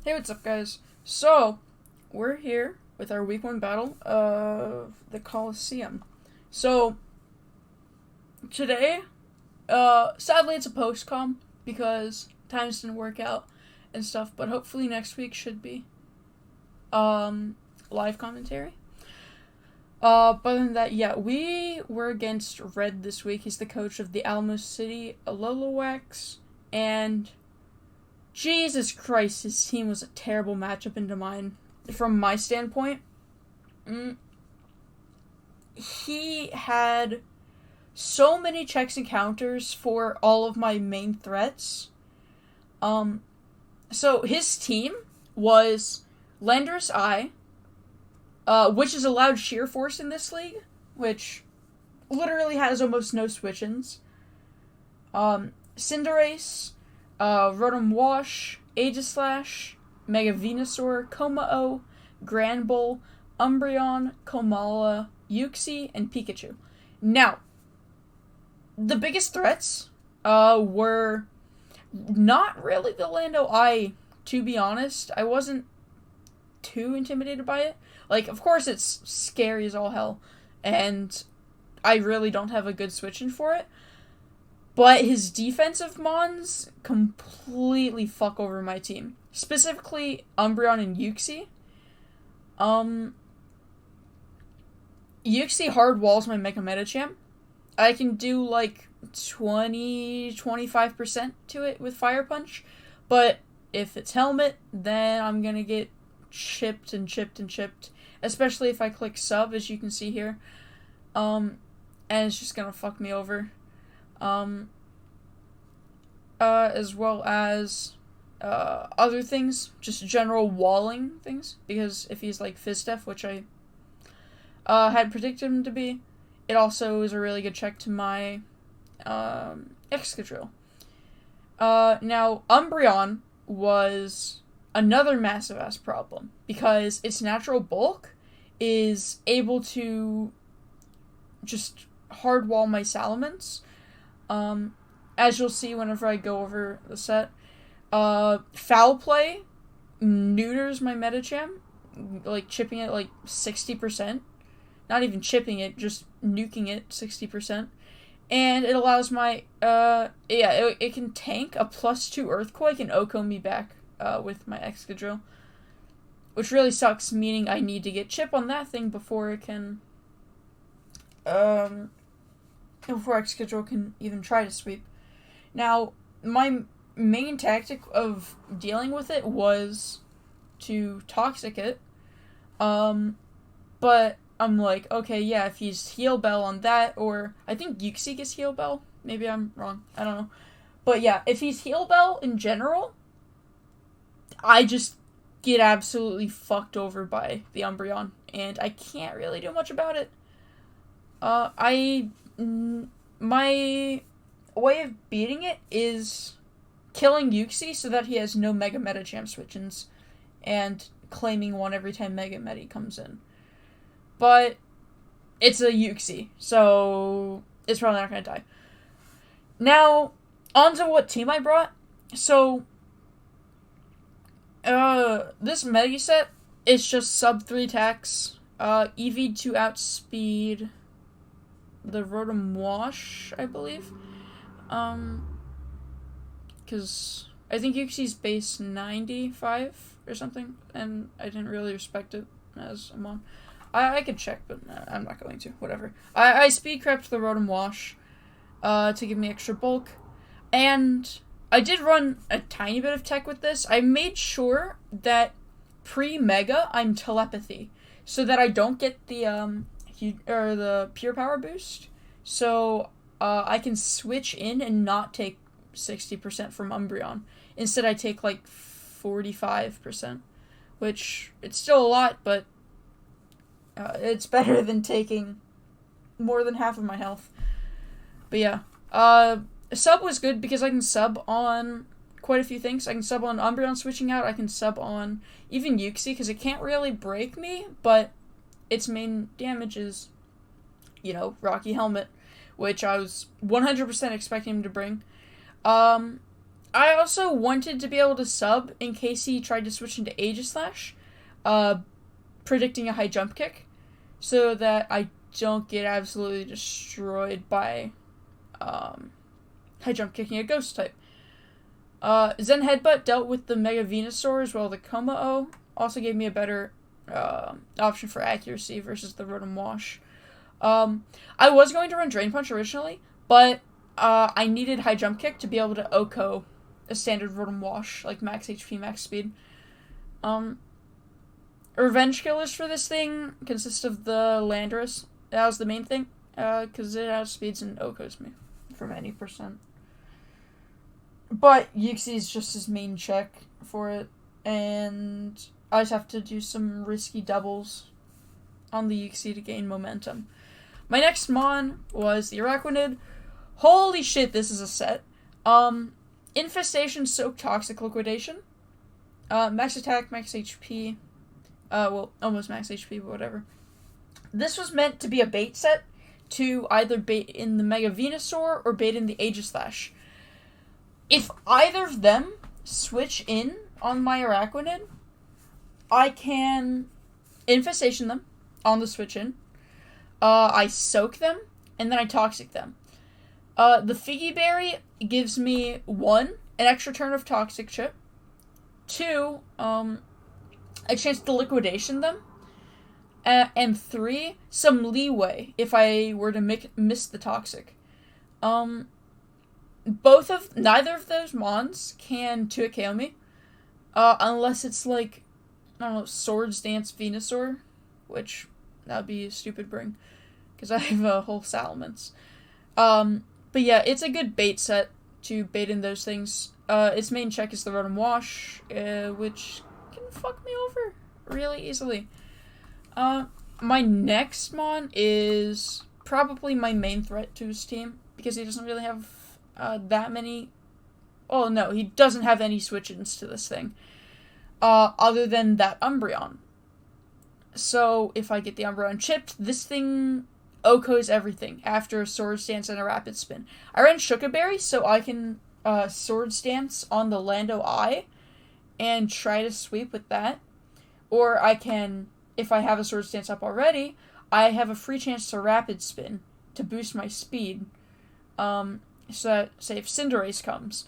Hey, what's up, guys? So, we're here with our week 1 battle of the Colosseum. So, today, sadly it's a post-com because times didn't work out and stuff, but hopefully next week should be, live commentary. But other than that, yeah, we were against Red this week. He's the coach of the Alamo City Alolowax, and Jesus Christ, his team was a terrible matchup into mine. From my standpoint, mm, he had so many checks and counters for all of my main threats. Um, so his team was Landorus Eye, which is allowed sheer force in this league, which literally has almost no switch-ins. Cinderace, Rotom Wash, Aegislash, Mega Venusaur, Komao, Granbull, Umbreon, Komala, Uxie, and Pikachu. Now, the biggest threats were not really the Lando Eye, to be honest. I wasn't too intimidated by it. Like, of course it's scary as all hell, and I really don't have a good switch in for it. But his defensive mons completely fuck over my team. Specifically, Umbreon and Uxie. Uxie hard walls my Mega Metachamp. I can do like 25% to it with Fire Punch. But if it's Helmet, then I'm gonna get chipped and chipped and chipped. Especially if I click sub, as you can see here. And it's just gonna fuck me over. As well as other things, just general walling things, because if he's like Fizdef, which I had predicted him to be, it also is a really good check to my Excadrill. Now, Umbreon was another massive ass problem, because its natural bulk is able to just hard wall my Salamence. As you'll see whenever I go over the set, Foul Play neuters my Metacham, like chipping it like 60%. Not even chipping it, just nuking it 60%. And it allows my, it can tank a +2 Earthquake and Oko me back with my Excadrill. Which really sucks, meaning I need to get chip on that thing before it can, before Excadrill can even try to sweep. Now, my main tactic of dealing with it was to Toxic it. But I'm like, okay, yeah, if he's Heal Bell on that, or I think Uxie gets Heal Bell. Maybe I'm wrong. I don't know. But yeah, if he's Heal Bell in general, I just get absolutely fucked over by the Umbreon, and I can't really do much about it. My way of beating it is killing Uxie so that he has no Mega Metachamp switch-ins, and claiming one every time Mega Meta comes in. But it's a Uxie, so it's probably not gonna die. Now, on to what team I brought. So, this meta set is just sub 3 attacks, EV to outspeed the Rotom Wash, I believe. Because I think Uxie's base 95 or something, and I didn't really respect it as I'm on. I could check, but I'm not going to. Whatever. I speed crept the Rotom Wash to give me extra bulk, and I did run a tiny bit of tech with this. I made sure that pre-Mega I'm Telepathy, so that I don't get the Pure Power boost. So I can switch in and not take 60% from Umbreon. Instead, I take like 45%, which it's still a lot, but it's better than taking more than half of my health. But yeah, sub was good because I can sub on quite a few things. I can sub on Umbreon switching out. I can sub on even Uxie because it can't really break me, but its main damage is, Rocky Helmet, which I was 100% expecting him to bring. I also wanted to be able to sub in case he tried to switch into Aegislash, predicting a high jump kick, so that I don't get absolutely destroyed by high jump kicking a ghost type. Zen Headbutt dealt with the Mega Venusaur as well. The Coma-O also gave me a better option for accuracy versus the Rotom Wash. I was going to run Drain Punch originally, but I needed high jump kick to be able to OHKO a standard Rotom Wash, like max HP, max speed. Revenge killers for this thing consist of the Landorus. That was the main thing, because it outspeeds and OHKOs me from any percent. But Uxie is just his main check for it, and I just have to do some risky doubles on the Uxie to gain momentum. My next Mon was the Araquanid. Holy shit, this is a set. Infestation, Soak, Toxic Liquidation. Max attack, max HP. Well, almost max HP, but whatever. This was meant to be a bait set to either bait in the Mega Venusaur or bait in the Aegislash. If either of them switch in on my Araquanid, I can Infestation them on the switch in. I Soak them, and then I Toxic them. The Figgy Berry gives me 1, an extra turn of Toxic Chip. 2, a chance to Liquidation them. And 3, some leeway if I were to miss the Toxic. Neither of those Mons can 2-hit KO me. Unless it's like, I don't know, Swords Dance Venusaur, which that would be a stupid bring, because I have a whole Salamence. But yeah, it's a good bait set to bait in those things. Its main check is the Rotom Wash, which can fuck me over really easily. My next Mon is probably my main threat to his team, because he doesn't really have that many... Oh, no, he doesn't have any switch-ins to this thing. Other than that Umbreon. So, if I get the Umbreon chipped, this thing OHKOs everything after a Swords Dance and a Rapid Spin. I ran Shuka Berry, so I can Swords Dance on the Lando Eye and try to sweep with that. Or I can, if I have a Swords Dance up already, I have a free chance to Rapid Spin to boost my speed. So that, say, if Cinderace comes,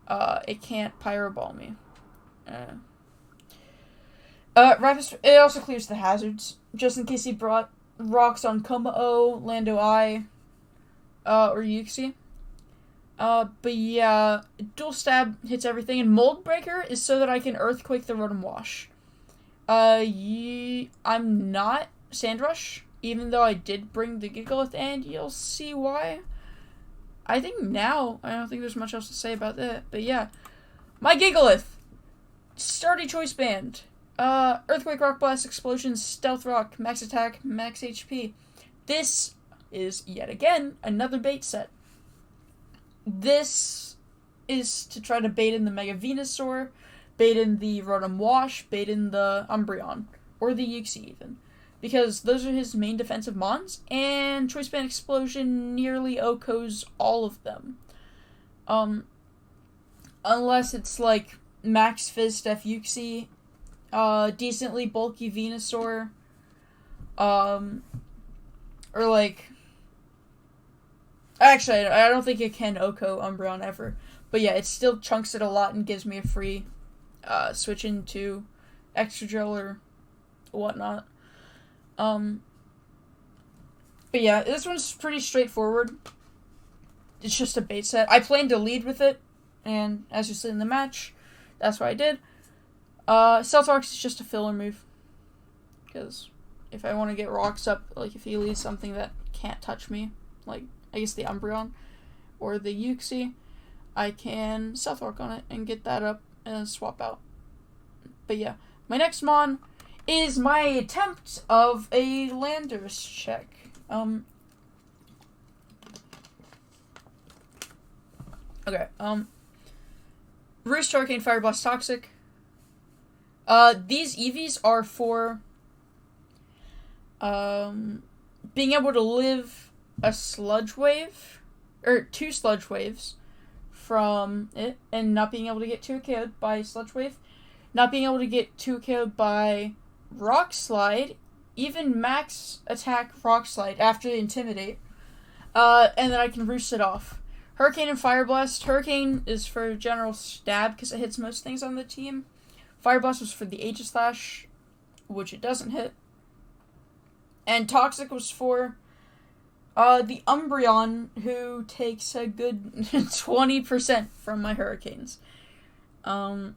it can't Pyro Ball me. It also clears the hazards, just in case he brought rocks on Coma-O, Lando Eye, or Uxie. But yeah, Dual Stab hits everything, and Mold Breaker is so that I can Earthquake the Rotom Wash. I'm not Sandrush, even though I did bring the Gigalith, and you'll see why. I think now, I don't think there's much else to say about that, but yeah. My Gigalith! Sturdy Choice Band. Earthquake, Rock Blast, Explosion, Stealth Rock, Max Attack, Max HP. This is, yet again, another bait set. This is to try to bait in the Mega Venusaur, bait in the Rotom Wash, bait in the Umbreon, or the Uxie even. Because those are his main defensive Mons, and Choice Band Explosion nearly OHKOs all of them. Unless it's like Max Fizz Def Uxie, decently bulky Venusaur, or like... Actually, I don't think it can OHKO Umbreon ever. But yeah, it still chunks it a lot and gives me a free switch into Excadrill or whatnot. But yeah, this one's pretty straightforward. It's just a bait set. I planned to lead with it, and as you see in the match, that's what I did. Stealth Rocks is just a filler move. Because if I want to get rocks up, like if he leads something that can't touch me, like I guess the Umbreon or the Uxie, I can Stealth Rock on it and get that up and then swap out. But yeah, my next Mon is my attempt of a Landorus check. Okay, Roost, Hurricane, Fire Blast, Toxic. These EVs are for being able to live a Sludge Wave, or 2 Sludge Waves, from it, and not being able to get 2KO'd by Sludge Wave, not being able to get 2KO'd by Rock Slide, even max attack Rock Slide after the Intimidate, and then I can roost it off. Hurricane and Fire Blast. Hurricane is for general stab because it hits most things on the team. Fire Blast was for the Aegislash, which it doesn't hit. And Toxic was for the Umbreon, who takes a good 20% from my Hurricanes. And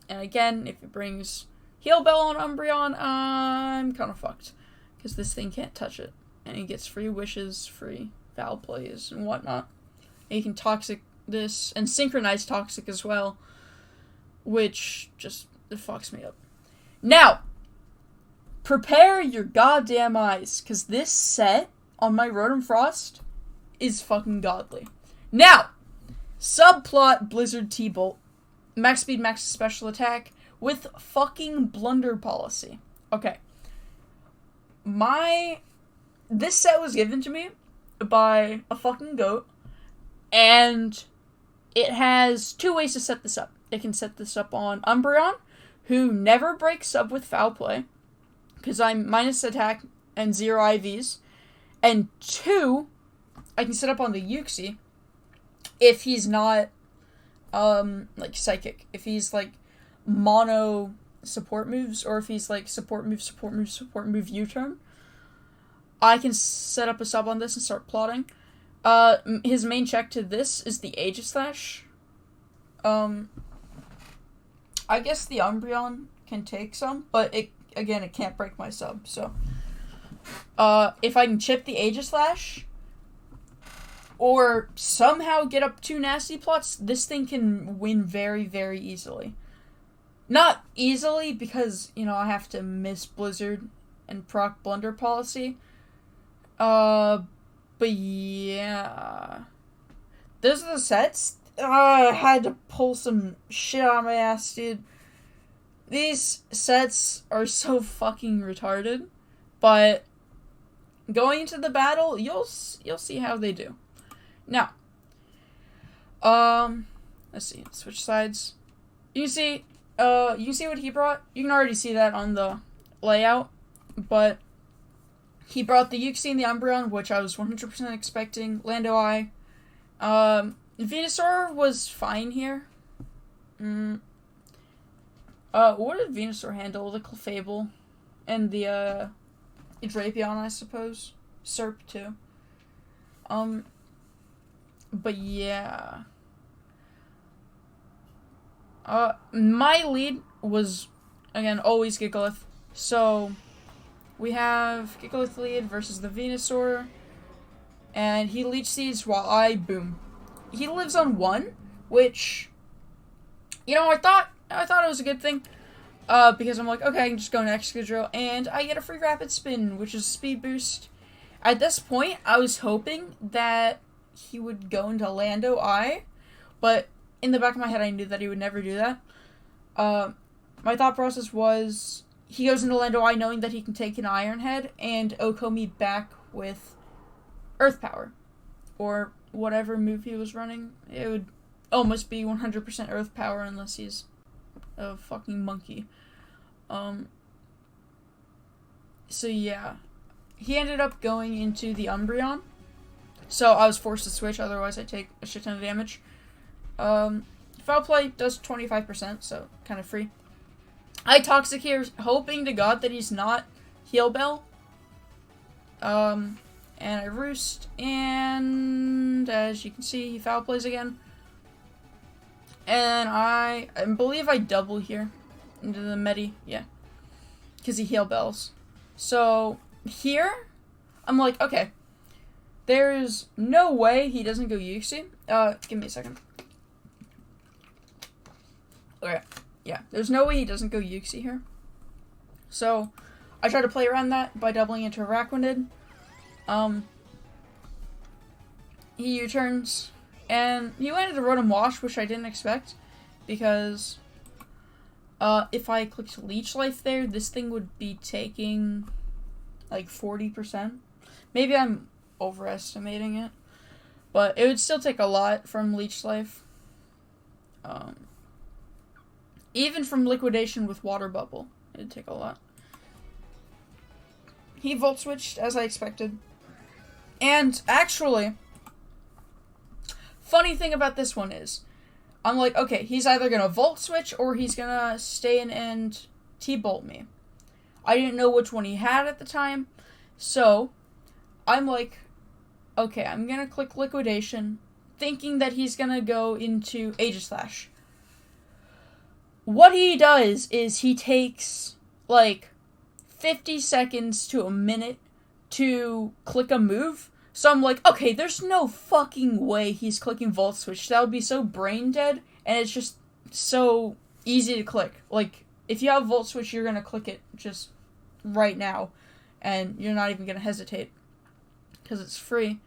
again, if it brings Heal Bell on Umbreon, I'm kind of fucked. Because this thing can't touch it. And he gets free wishes, free foul plays, and whatnot. And you can Toxic this, and Synchronize Toxic as well. Which just, it fucks me up. Now, prepare your goddamn eyes, because this set on my Rotom Frost is fucking godly. Now, subplot Blizzard T-Bolt. Max speed, max special attack, with fucking Blunder Policy. Okay. This set was given to me by a fucking goat, and it has two ways to set this up. It can set this up on Umbreon, who never breaks sub with foul play, because I'm minus attack and 0 IVs. And 2, I can set up on the Uxie if he's not, like, Psychic. If he's, like, mono support moves, or if he's, like, support move U-turn. I can set up a sub on this and start plotting. His main check to this is the Aegislash. I guess the Umbreon can take some, but it can't break my sub, so. If I can chip the Aegislash, or somehow get up 2 nasty plots, this thing can win very, very easily. Not easily, because, I have to miss Blizzard and proc Blunder Policy. But yeah. Those are the sets. I had to pull some shit out of my ass, dude. These sets are so fucking retarded, but going into the battle, you'll see how they do. Now, let's see. Switch sides. You can see what he brought. You can already see that on the layout, but he brought the Uxie and the Umbreon, which I was 100% expecting. Lando Eye. Venusaur was fine here. What did Venusaur handle? The Clefable and the Drapion, I suppose. Serp too. But yeah. My lead was, again, always Gigalith. So we have Gigalith lead versus the Venusaur, and he Leech Seeds while I boom. He lives on 1, which, I thought it was a good thing, because I'm like, okay, I can just go into Excadrill, and I get a free Rapid Spin, which is a speed boost. At this point, I was hoping that he would go into Lando Eye, but in the back of my head, I knew that he would never do that. My thought process was, he goes into Lando Eye knowing that he can take an Iron Head, and Oko me back with Earth Power, or whatever move he was running. It would almost be 100% Earth Power unless he's a fucking monkey. So yeah. He ended up going into the Umbreon. So I was forced to switch, otherwise I'd take a shit ton of damage. Foul Play does 25%, so kind of free. I Toxic here, hoping to God that he's not Heal Bell. And I Roost, and as you can see, he Foul Plays again. And I believe I double here into the Medi, yeah. Because he Heal Bells. So, here, I'm like, okay. There's no way he doesn't go Uxie. Give me a second. Okay, yeah. There's no way he doesn't go Uxie here. So, I try to play around that by doubling into Araquanid. He U-turns, and he went into Rotom Wash, which I didn't expect, because if I clicked Leech Life there, this thing would be taking like 40%. Maybe I'm overestimating it, but it would still take a lot from Leech Life. Even from liquidation with water bubble, it'd take a lot. He volt switched as I expected. And actually, funny thing about this one is, I'm like, okay, he's either gonna volt switch or he's gonna stay in and T-bolt me. I didn't know which one he had at the time, so I'm like, okay, I'm gonna click liquidation, thinking that he's gonna go into Aegislash. What he does is he takes, like, 50 seconds to a minute to click a move. So I'm like, okay, there's no fucking way he's clicking Volt Switch. That would be so brain dead, and it's just so easy to click. Like, if you have Volt Switch, you're gonna click it just right now, and you're not even gonna hesitate, because it's free.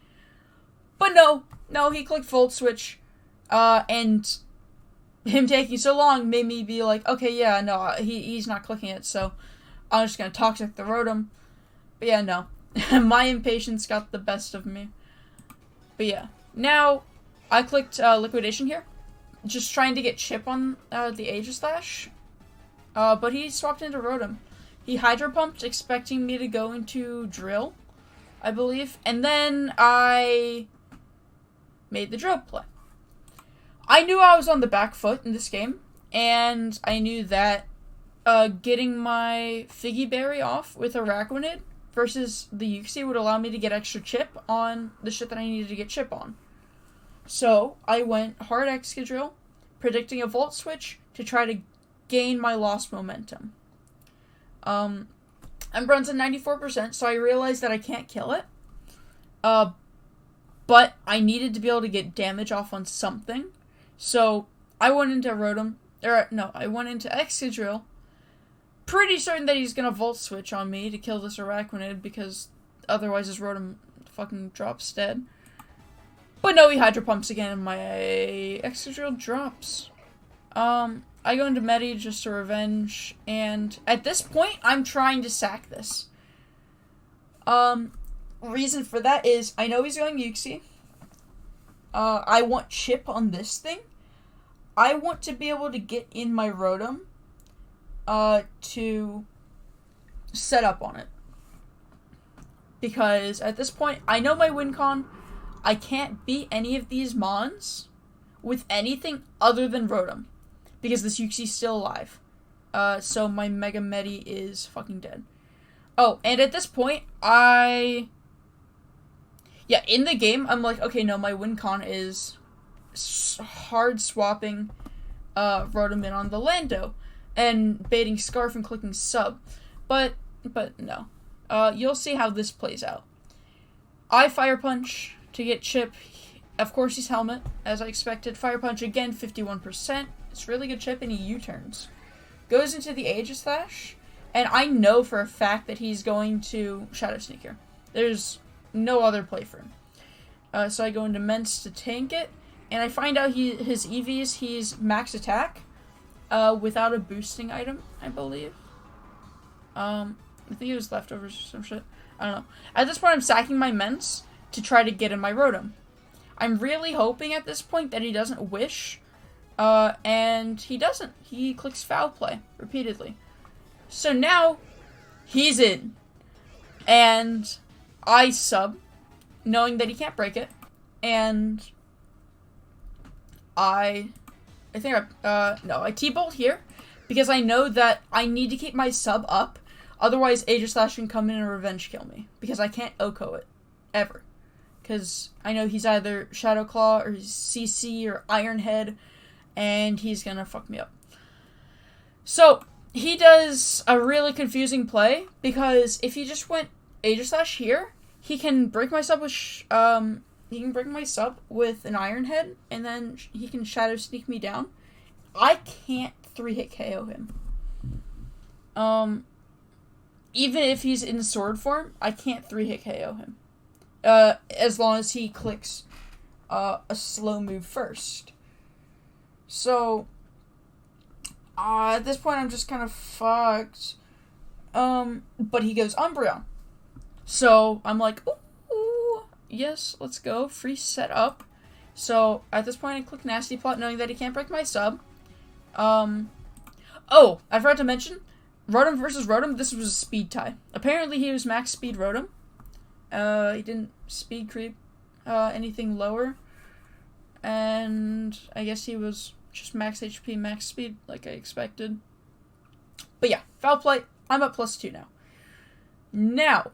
But no, he clicked Volt Switch, and him taking so long made me be like, okay, yeah, no, he's not clicking it, so I'm just gonna Toxic the Rotom. But yeah, no. My impatience got the best of me. But yeah. Now, I clicked Liquidation here. Just trying to get Chip on the Aegislash. But he swapped into Rotom. He Hydro Pumped, expecting me to go into Drill, I believe. And then I made the Drill play. I knew I was on the back foot in this game, and I knew that getting my Figgy Berry off with Araquanid versus the Uxie would allow me to get extra chip on the shit that I needed to get chip on. So, I went hard Excadrill, predicting a Volt Switch to try to gain my lost momentum. Umbreon's at 94%, so I realized that I can't kill it. But I needed to be able to get damage off on something. So, I went into Rotom, I went into Excadrill, pretty certain that he's gonna Volt Switch on me to kill this Araquanid, because otherwise his Rotom fucking drops dead. But no, he Hydro Pumps again, and my Excadrill drops. I go into Medi just to revenge, and at this point, I'm trying to sack this. Reason for that is, I know he's going Uxie. I want chip on this thing. I want to be able to get in my Rotom, to set up on it. Because at this point, I know my win con. I can't beat any of these Mons with anything other than Rotom. Because this Uxie's still alive. So my Mega Medi is fucking dead. Oh, and at this point, in the game, I'm like, okay, no, my win con is hard swapping Rotom in on the Lando and baiting Scarf and clicking sub. But no. You'll see how this plays out. I Fire Punch to get chip. Of course, he's Helmet, as I expected. Fire Punch again, 51%. It's really good chip, and he U-turns. Goes into the Aegislash, and I know for a fact that he's going to Shadow Sneak here. There's no other play for him. So I go into Mence to tank it, and I find out his EVs, he's max attack, without a boosting item, I believe. I think it was leftovers or some shit. I don't know. At this point, I'm sacking my Mence to try to get in my Rotom. I'm really hoping at this point that he doesn't Wish, and he doesn't. He clicks Foul Play repeatedly. So now, he's in. And I sub, knowing that he can't break it, and I T-Bolt here, because I know that I need to keep my sub up, otherwise Aegislash can come in and revenge kill me, because I can't OHKO it, ever. Because I know he's either Shadow Claw, or CC, or Iron Head, and he's gonna fuck me up. So, he does a really confusing play, because if he just went Aegislash here, he can break my sub with an Iron Head, and then he can Shadow Sneak me down. I can't 3-hit KO him. Even if he's in sword form, I can't 3-hit KO him. As long as he clicks a slow move first. So, at this point, I'm just kind of fucked. But he goes Umbreon. So, I'm like, ooh, yes, let's go. Free setup. So at this point, I click Nasty Plot, knowing that he can't break my sub. Oh, I forgot to mention, Rotom versus Rotom. This was a speed tie. Apparently, he was max speed Rotom. He didn't speed creep anything lower, and I guess he was just max HP, max speed, like I expected. But yeah, foul play. I'm up +2 now. Now,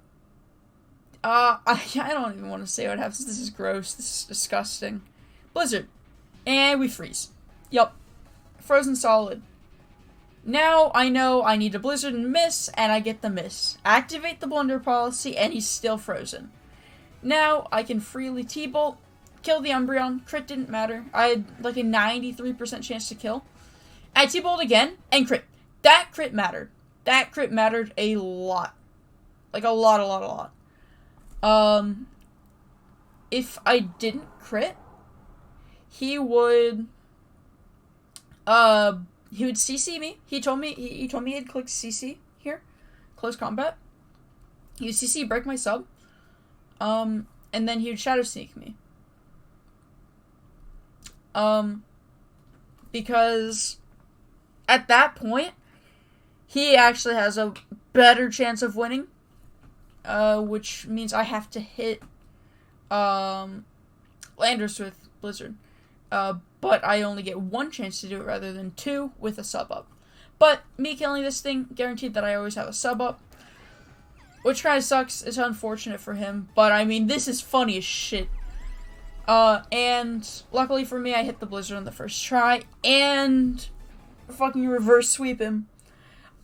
I don't even want to say what happens. This is gross. This is disgusting. Blizzard. And we freeze. Yup. Frozen solid. Now I know I need a Blizzard and miss, and I get the miss. Activate the Blunder policy, and he's still frozen. Now I can freely T-Bolt, kill the Umbreon. Crit didn't matter. I had like a 93% chance to kill. I T-Bolt again, and crit. That crit mattered. That crit mattered a lot. Like a lot. If I didn't crit, he would CC me. He told me he'd click CC here. Close combat. He would CC break my sub. And then he would Shadow Sneak me. Because at that point, he actually has a better chance of winning. Which means I have to hit Landorus with Blizzard. But I only get one chance to do it rather than two with a sub up. But me killing this thing guaranteed that I always have a sub up. Which kind of sucks. It's unfortunate for him. But I mean, this is funny as shit. And luckily for me, I hit the Blizzard on the first try. And fucking reverse sweep him.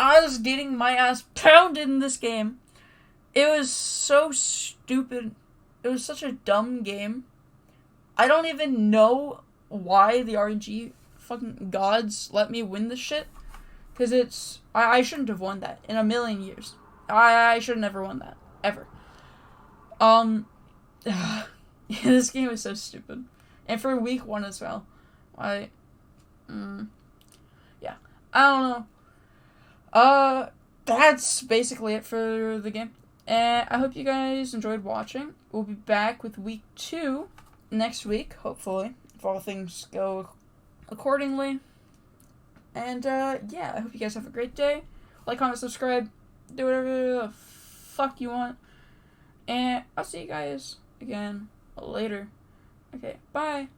I was getting my ass pounded in this game. It was so stupid. It was such a dumb game. I don't even know why the RNG fucking gods let me win this shit. Because it's... I shouldn't have won that in a million years. I should have never won that. Ever. This game was so stupid. And for week 1 as well. Yeah. I don't know. That's basically it for the game. And I hope you guys enjoyed watching. We'll be back with week 2 next week, hopefully, if all things go accordingly. And, yeah, I hope you guys have a great day. Like, comment, subscribe, do whatever the fuck you want. And I'll see you guys again later. Okay, bye.